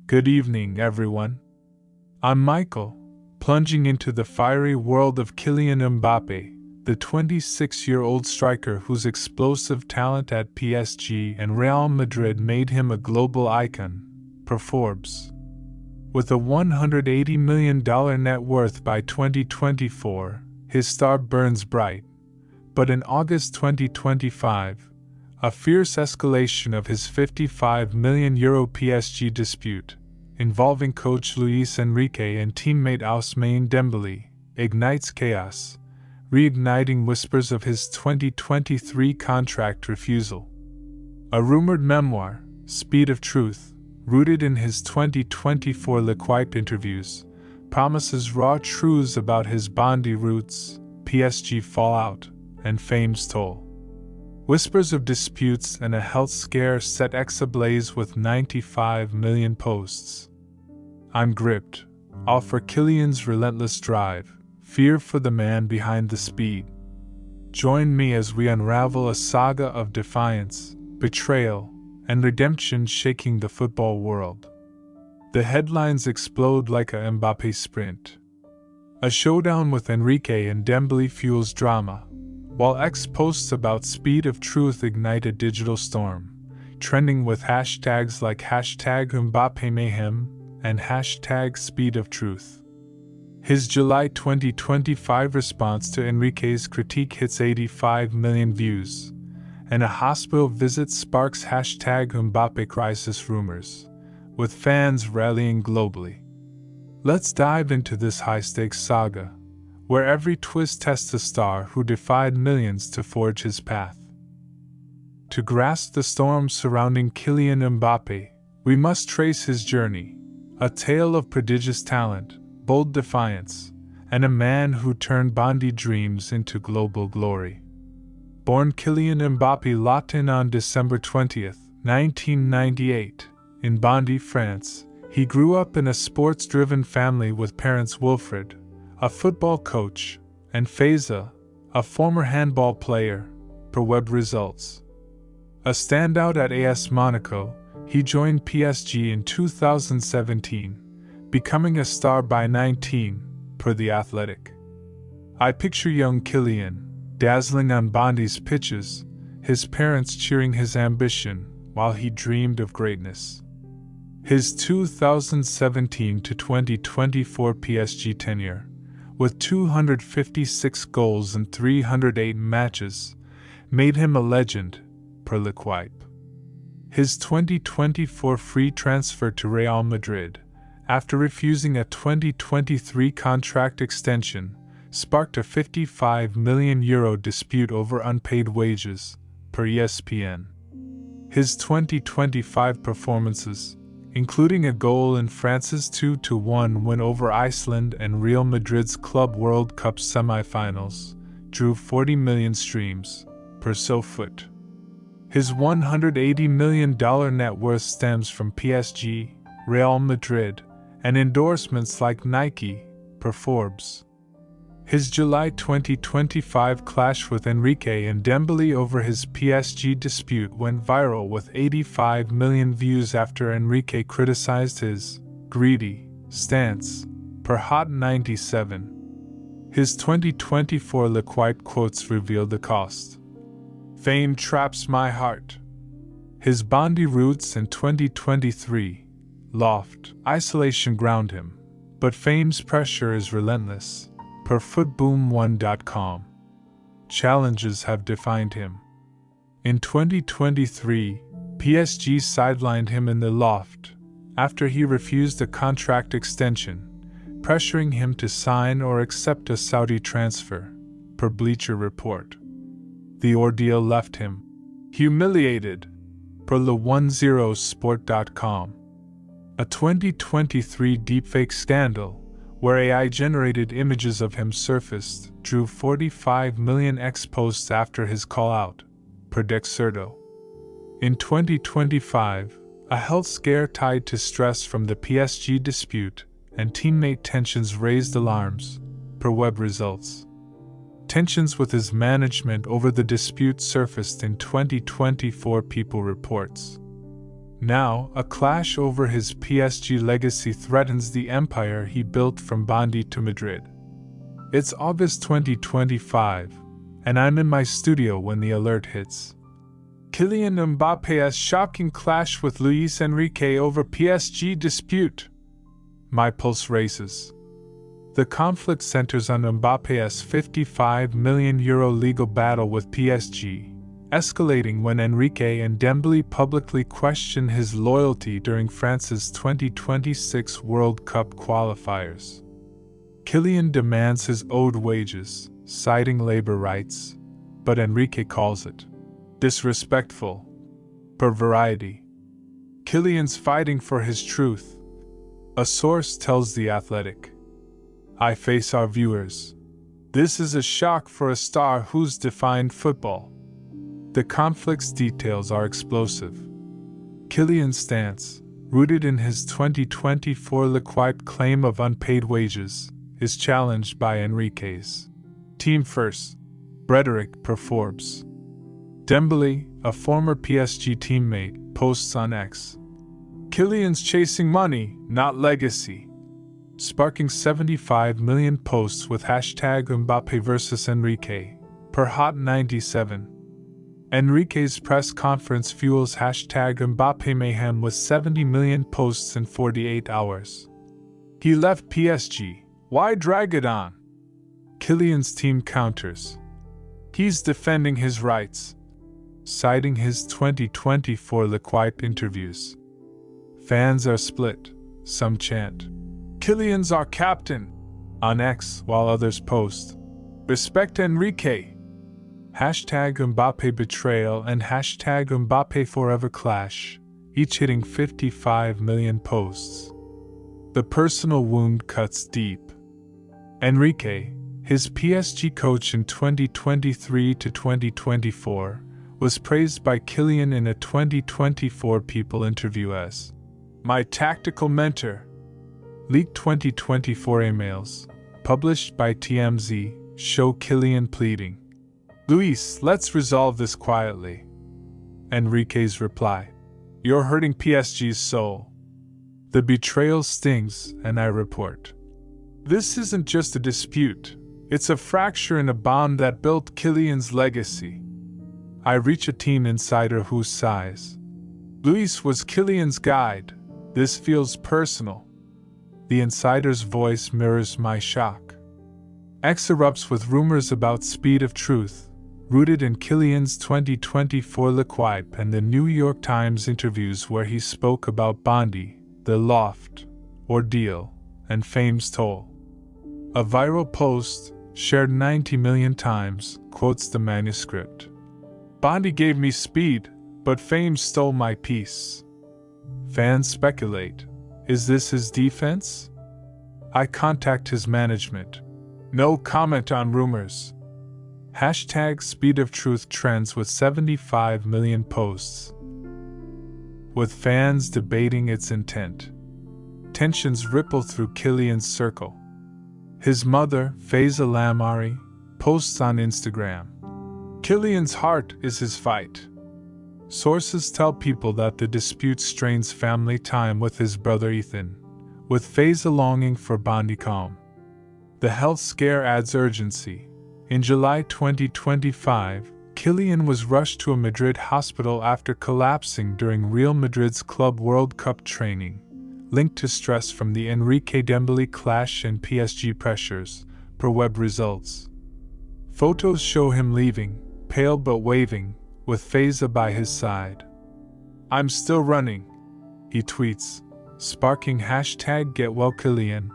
Good evening, everyone. I'm Michael, plunging into the fiery world of Kylian Mbappé, the 26-year-old striker whose explosive talent at PSG and Real Madrid made him a global icon, per Forbes. With a $180 million net worth by 2024, his star burns bright. But in August 2025, a fierce escalation of his €55 million PSG dispute, involving coach Luis Enrique and teammate Ousmane Dembélé, ignites chaos, reigniting whispers of his 2023 contract refusal. A rumored memoir, Speed of Truth, rooted in his 2024 L'Equipe interviews, promises raw truths about his Bondi roots, PSG fallout, and fame's toll. Whispers of disputes and a health scare set X ablaze with 95 million posts. I'm gripped, all for Kylian's relentless drive, fear for the man behind the speed. Join me as we unravel a saga of defiance, betrayal, and redemption shaking the football world. The headlines explode like a Mbappé sprint. A showdown with Enrique and Dembélé fuels drama, while X posts about Speed of Truth ignite a digital storm, trending with hashtags like #MbappeMayhem and #SpeedOfTruth. His July 2025 response to Enrique's critique hits 85 million views, and a hospital visit sparks #MbappeCrisis rumors, with fans rallying globally. Let's dive into this high-stakes saga, where every twist tests a star who defied millions to forge his path. To grasp the storm surrounding Kylian Mbappé, we must trace his journey, a tale of prodigious talent, bold defiance, and a man who turned Bondi dreams into global glory. Born Kylian Mbappé Latin on December 20, 1998, in Bondy, France, he grew up in a sports-driven family with parents Wilfred, a football coach, and Faiza, a former handball player, per Web Results. A standout at AS Monaco, he joined PSG in 2017, becoming a star by 19, per The Athletic. I picture young Kylian, dazzling on Bondi's pitches, his parents cheering his ambition while he dreamed of greatness. His 2017 to 2024 PSG tenure, with 256 goals in 308 matches, made him a legend, per L'Equipe. His 2024 free transfer to Real Madrid, after refusing a 2023 contract extension, sparked a €55 million dispute over unpaid wages, per ESPN. His 2025 performances, including a goal in France's 2-1 win over Iceland and Real Madrid's Club World Cup semi-finals, drew 40 million streams, per SoFoot. His $180 million net worth stems from PSG, Real Madrid, and endorsements like Nike, per Forbes. His July 2025 clash with Enrique and Dembélé over his PSG dispute went viral with 85 million views after Enrique criticized his greedy stance, per Hot 97. His 2024 L'Equipe quotes revealed the cost. Fame traps my heart. His Bondi roots in 2023, loft, isolation ground him, but fame's pressure is relentless. Per Footboom1.com. Challenges have defined him. In 2023, PSG sidelined him in the loft after he refused a contract extension, pressuring him to sign or accept a Saudi transfer, per Bleacher Report. The ordeal left him humiliated, per Le10sport.com. A 2023 deepfake scandal, where AI-generated images of him surfaced, drew 45 million X posts after his call-out, per Dexerto. In 2025, a health scare tied to stress from the PSG dispute and teammate tensions raised alarms, per Web Results. Tensions with his management over the dispute surfaced in 2024, People reports. Now, a clash over his PSG legacy threatens the empire he built from Bondi to Madrid. It's August 2025, and I'm in my studio when the alert hits. Kylian Mbappe's shocking clash with Luis Enrique over PSG dispute. My pulse races. The conflict centers on Mbappe's €55 million legal battle with PSG, escalating when Enrique and Dembélé publicly question his loyalty during France's 2026 World Cup qualifiers. Kylian demands his owed wages, citing labor rights, but Enrique calls it disrespectful. Per Variety. Kylian's fighting for his truth. A source tells The Athletic. I face our viewers. This is a shock for a star who's defined football. The conflict's details are explosive. Kylian's stance, rooted in his 2024 L'Equipe claim of unpaid wages, is challenged by Enrique's team first rhetoric per Forbes. Dembélé, a former PSG teammate, posts on X. Kylian's chasing money, not legacy, sparking 75 million posts with hashtag Mbappé vs Enrique, per Hot 97. Enrique's press conference fuels hashtag Mbappé mayhem with 70 million posts in 48 hours. He left PSG, why drag it on? Kylian's team counters. He's defending his rights, citing his 2024 L'Equipe interviews. Fans are split, some chant, Kylian's our captain, on X, while others post, respect Enrique. Hashtag Mbappé betrayal and hashtag Mbappé forever clash, each hitting 55 million posts. The personal wound cuts deep. Enrique, his PSG coach in 2023 to 2024, was praised by Kylian in a 2024 People interview as my tactical mentor. Leaked 2024 emails, published by TMZ, show Kylian pleading, Luis, let's resolve this quietly. Enrique's reply, you're hurting PSG's soul. The betrayal stings, and I report. This isn't just a dispute, it's a fracture in a bond that built Kylian's legacy. I reach a team insider whose size. Luis was Kylian's guide. This feels personal. The insider's voice mirrors my shock. X erupts with rumors about speed of truth, rooted in Kylian's 2024 L'Equipe and the New York Times interviews where he spoke about Bondi, the loft, ordeal, and fame's toll. A viral post, shared 90 million times, quotes the manuscript. Bondi gave me speed, but fame stole my peace. Fans speculate, is this his defense? I contact his management. No comment on rumors. Hashtag Speed of Truth trends with 75 million posts, with fans debating its intent. Tensions ripple through Kylian's circle. His mother, Faiza Lamari, posts on Instagram. Kylian's heart is his fight. Sources tell People that the dispute strains family time with his brother Ethan, with Faiza longing for Bondi calm. The health scare adds urgency. In July 2025, Kylian was rushed to a Madrid hospital after collapsing during Real Madrid's Club World Cup training, linked to stress from the Enrique-Dembélé clash and PSG pressures, per web results. Photos show him leaving, pale but waving, with Faiza by his side. I'm still running, he tweets, sparking hashtag GetWellKylian,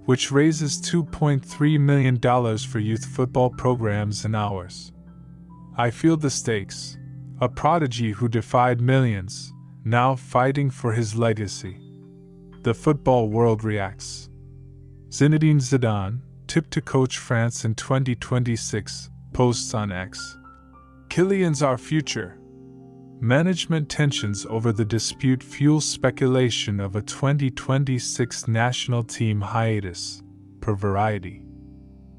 which raises $2.3 million for youth football programs in hours. I feel the stakes. A prodigy who defied millions, now fighting for his legacy. The football world reacts. Zinedine Zidane, tipped to coach France in 2026, posts on X. Kylian's our future. Management tensions over the dispute fuel speculation of a 2026 national team hiatus, per Variety.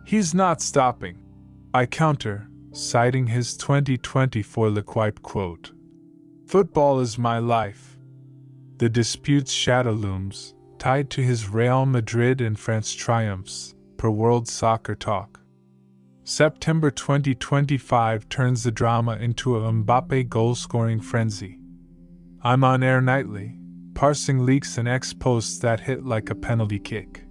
He's not stopping. I counter, citing his 2024 L'Equipe quote. Football is my life. The dispute's shadow looms, tied to his Real Madrid and France triumphs, per World Soccer Talk. September 2025 turns the drama into a Mbappé goal-scoring frenzy. I'm on air nightly, parsing leaks and ex-posts that hit like a penalty kick.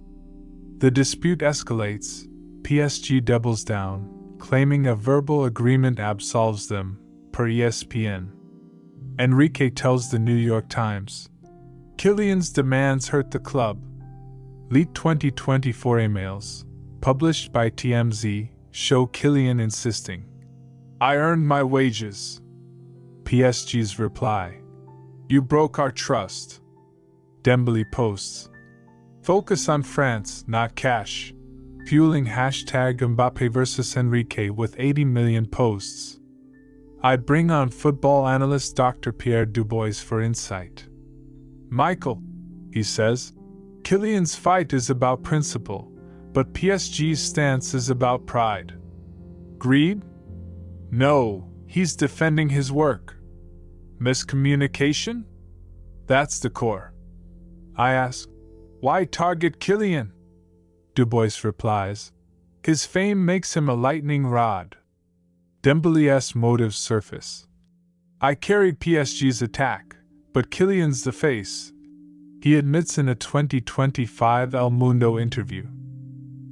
The dispute escalates, PSG doubles down, claiming a verbal agreement absolves them, per ESPN. Enrique tells the New York Times, Kylian's demands hurt the club. Leaked 2024 emails, published by TMZ, show Kylian insisting, I earned my wages. PSG's reply, you broke our trust. Dembele posts, focus on France, not cash, fueling hashtag Mbappé vs Enrique with 80 million posts. I bring on football analyst Dr. Pierre Dubois for insight. Michael, he says, Kylian's fight is about principle, but PSG's stance is about pride. Greed? No, he's defending his work. Miscommunication? That's the core. I ask, why target Kylian? Dubois replies, his fame makes him a lightning rod. Dembele's motives surface. I carried PSG's attack, but Kylian's the face, he admits in a 2025 El Mundo interview.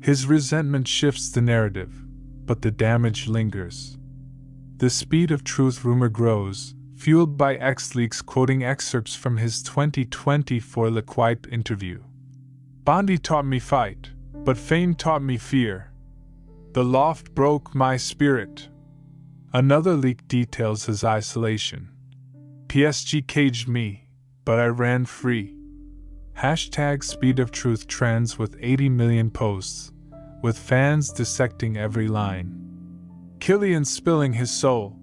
His resentment shifts the narrative, but the damage lingers. The speed of truth rumor grows, fueled by X-Leaks quoting excerpts from his 2024 L'Equipe interview. Bondi taught me fight, but fame taught me fear. The loft broke my spirit. Another leak details his isolation. PSG caged me, but I ran free. Hashtag Speed of Truth trends with 80 million posts, with fans dissecting every line. Kylian spilling his soul,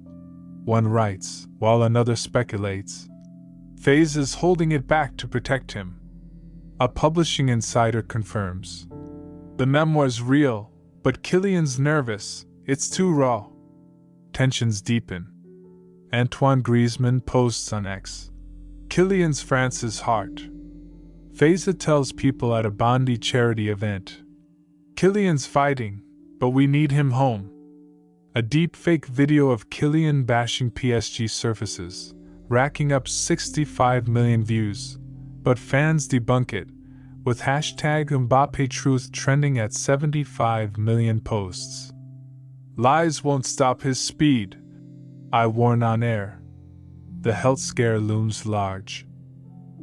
one writes, while another speculates. FaZe is holding it back to protect him. A publishing insider confirms. The memoir's real, but Kylian's nervous, it's too raw. Tensions deepen. Antoine Griezmann posts on X. Kylian's France's heart. FaZe tells people at a Bondi charity event. Kylian's fighting, but we need him home. A deep-fake video of Kylian bashing PSG surfaces, racking up 65 million views, but fans debunk it, with hashtag Mbappé Truth trending at 75 million posts. Lies won't stop his speed, I warn on air. The health scare looms large.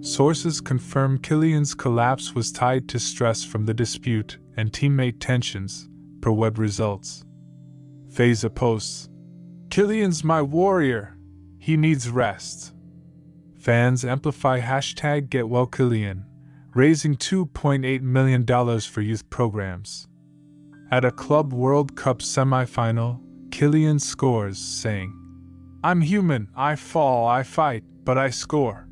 Sources confirm Kylian's collapse was tied to stress from the dispute and teammate tensions, per web results. FaZe posts, Kylian's my warrior, he needs rest. Fans amplify hashtag GetWellKylian, raising $2.8 million for youth programs. At a Club World Cup semifinal, Kylian scores, saying, I'm human, I fall, I fight, but I score.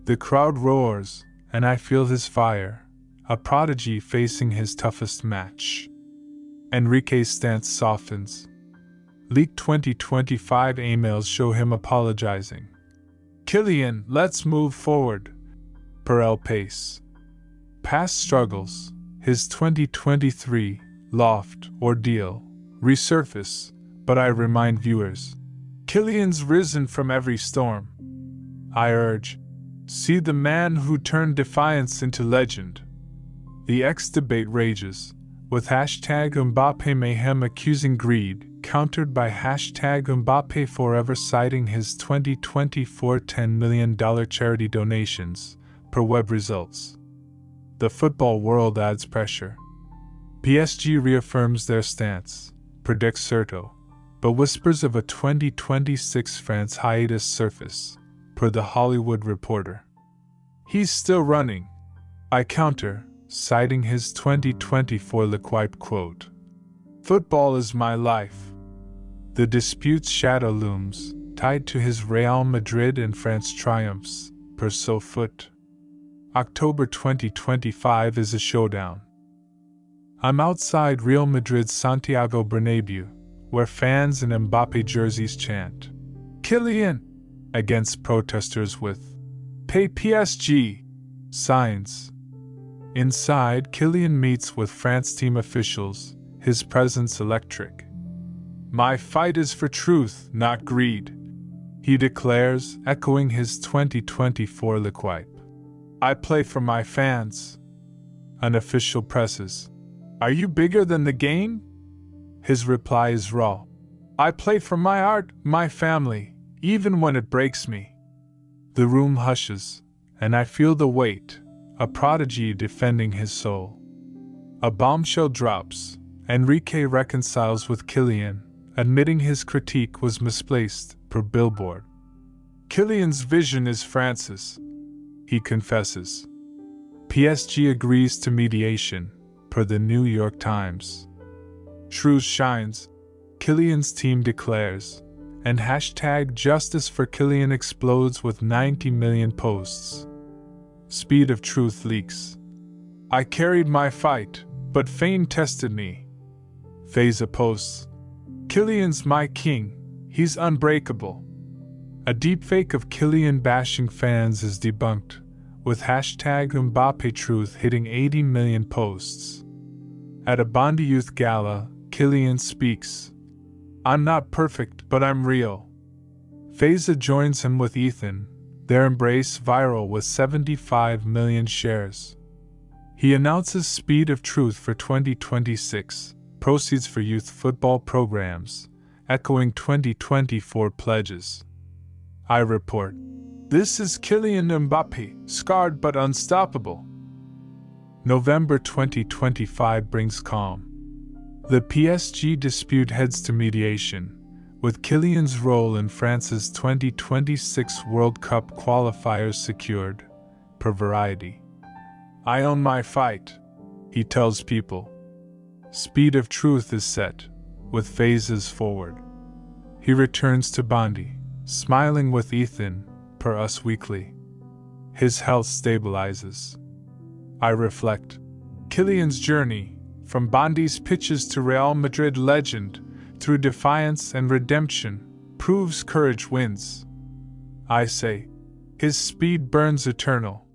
The crowd roars, and I feel his fire, a prodigy facing his toughest match. Enrique's stance softens. Leaked 2025 emails show him apologizing. Kylian, let's move forward. Per El Pace. Past struggles, his 2023 loft ordeal, resurface, but I remind viewers, Kylian's risen from every storm. I urge, see the man who turned defiance into legend. The X debate rages, with hashtag Mbappé Mayhem accusing greed, countered by hashtag Mbappé Forever citing his 2024 $10 million charity donations, per web results. The football world adds pressure. PSG reaffirms their stance, predicts Certo, but whispers of a 2026 France hiatus surface, per The Hollywood Reporter. He's still running, I counter, citing his 2024 L'Equipe quote. Football is my life. The dispute's shadow looms, tied to his Real Madrid and France triumphs, per SoFoot. October 2025 is a showdown. I'm outside Real Madrid's Santiago Bernabéu, where fans in Mbappé jerseys chant, Kylian! Against protesters with Mbappé PSG. Signs. Inside, Kylian meets with France team officials, his presence electric. My fight is for truth, not greed, he declares, echoing his 2024 liquipe. I play for my fans. Unofficial presses. Are you bigger than the game? His reply is raw. I play for my art, my family, even when it breaks me. The room hushes, and I feel the weight, a prodigy defending his soul. A bombshell drops. Enrique reconciles with Kylian, admitting his critique was misplaced, per Billboard. Kylian's vision is France's, he confesses. PSG agrees to mediation, per the New York Times. Truth shines, Kylian's team declares, and hashtag Justice for Kylian explodes with 90 million posts. Speed of truth leaks. I carried my fight, but fame tested me. Feza posts. Kylian's my king, he's unbreakable. A deepfake of Kylian bashing fans is debunked, with hashtag Mbappé truth hitting 80 million posts. At a Bondi Youth Gala, Kylian speaks. I'm not perfect, but I'm real. Feza joins him with Ethan, their embrace viral with 75 million shares. He announces Speed of Truth for 2026, proceeds for youth football programs, echoing 2024 pledges. I report. This is Kylian Mbappé, scarred but unstoppable. November 2025 brings calm. The PSG dispute heads to mediation, with Kylian's role in France's 2026 World Cup qualifiers secured, per Variety. I own my fight, he tells People. Speed of Truth is set, with phases forward. He returns to Bondi, smiling with Ethan, per Us Weekly. His health stabilizes. I reflect. Kylian's journey, from Bondi's pitches to Real Madrid legend, through defiance and redemption, proves courage wins. I say, his speed burns eternal,